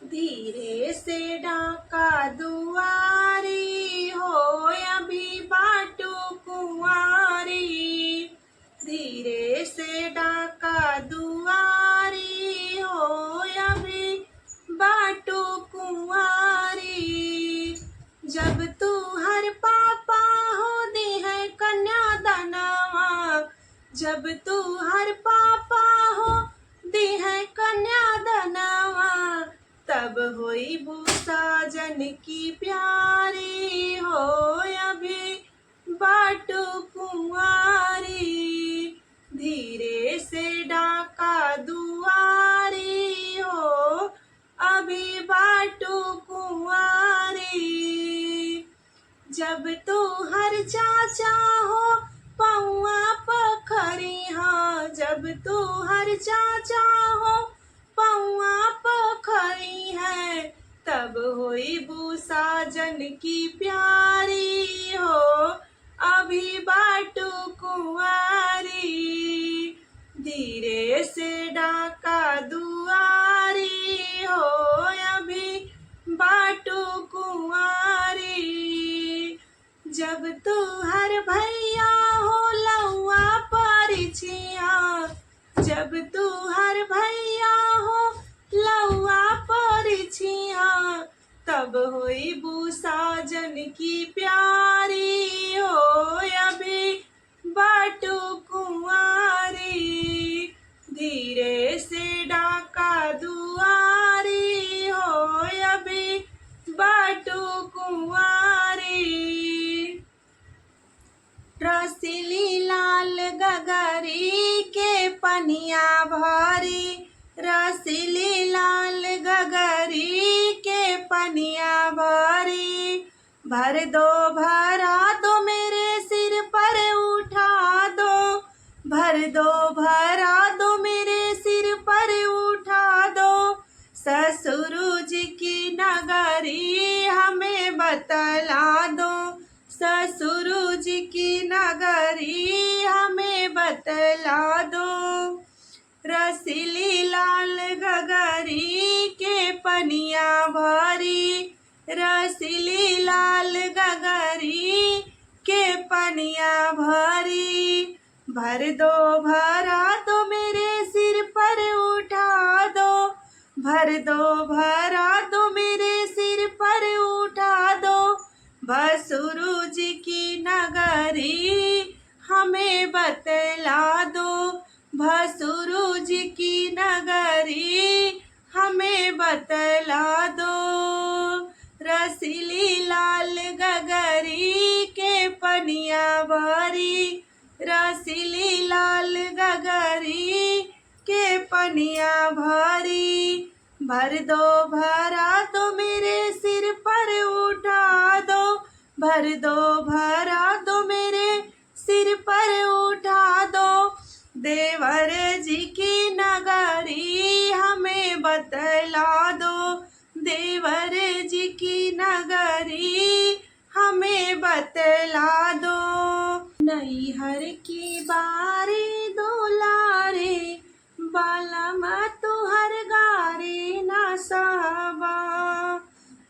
धीरे से डाका दुआरी हो, अभी बाटू कुंवारी। धीरे से डाका दुआरी हो, अभी बाटू कुंवारी। जब तू हर पापा हो दी है कन्यादानवा, जब तू हर पापा हो दी है कन्यादानवा, तब होई साजन की प्यारी हो, अभी बाटू कुंवारी। धीरे से डाका दुआरी हो, अभी बाटू कुंवारी। जब तू हर चाचा हो पौआ पखरी हो, जब तू हर चाचा हो पौआ पखरी है, तब होई साजन की प्यारी हो, अभी बाटू कुंवारी। धीरे से डाका दुआरी हो, अभी बाटू कुंवारी। जब तू हर भैया हो लौआ परिछिया, जब तू हर भैया हो लौआ परिछिया, तब होई साजन की प्यारी हो, अभी बाटू कुंवारी। धीरे से डाका दुआरी हो, अभी बाटू कुंवारी। रसीली लाल गगरी के पनिया भरी, रसीली लाल गगरी के पनिया भरी। भर दो भरा दो मेरे सिर पर उठा दो, भर दो भरा दो मेरे सिर पर उठा दो। ससुर जी की नगरी हमें बतला दो, ससुर जी की नगरी हमें बतला दो। रसीली लाल गगरी के पनिया भरी, रसीली लाल गगरी के पनिया भरी। भर दो भरा दो मेरे सिर पर उठा दो, भर दो भरा दो मेरे सिर पर उठा दो। भसुर जी की नगरी हमें बतला दो, भसुर जी की नगरी हमें बतला दो। रसीली लाल गगरी के पनिया भरी, रसीली लाल गगरी के पनिया भरी। भर दो भरा दो मेरे सिर पर उठा दो, भर दो भरा दो मेरे सिर पर उठा दो। देवर जी की नगरी हमें बतला दो, देवर जी की नगरी हमें बतला दो। नैहर की बारी दुलारे, बालम तुहर गारी न सहबा।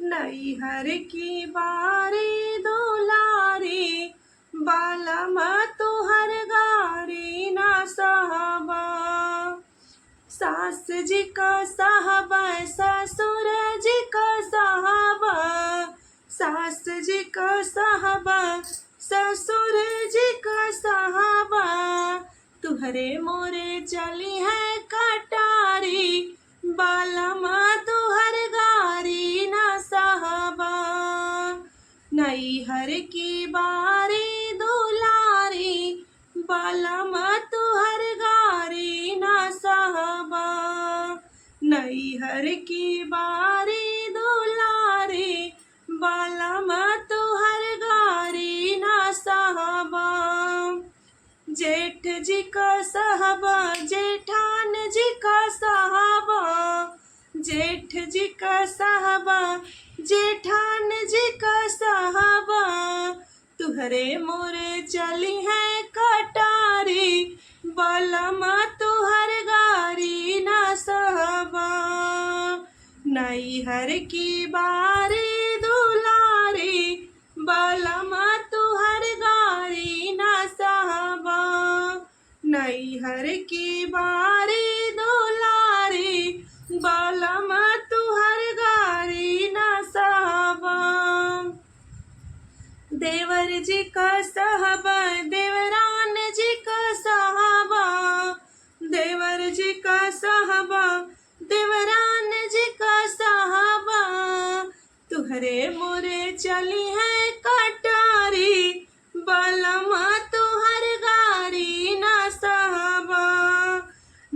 नैहर की बारी दुलारी, बालम तुहर गारी न सहबा। सास जी का सहबा, ससुर जी का सहबा, सास जी का सहबा, ससुर जी का सहबा। तुहरे मोरे चली है कटारी, बालमा तुहर गारी न सहबा। नैहर की बारी दुलारी, बालमा तुहर गारी न सहबा। नैहर की बारी दुलारी, बालमा तुहर गारी न सहबा। जेठ जी का सहबा, जेठान जी का सहबा, जेठ जी का सहबा, जेठान जी का सहबा। तुहरे मोरे चली है कटारी, बालमा तुहर गारी न सहबा। नैहर की बारी दुलारी बलमा तुहर गारी न सहबा नैहर की बारी दुलारी बलमा तुहर गारी न सहबा देवर जी का सहबा देवरान जी का सहबा देवर जी का सहबा देवरान जी का सहबा तुहरे मोरे चली है कटारी बलमा तुहर गारी न सहबा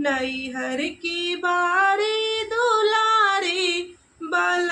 नैहर की बारी दुलारी बल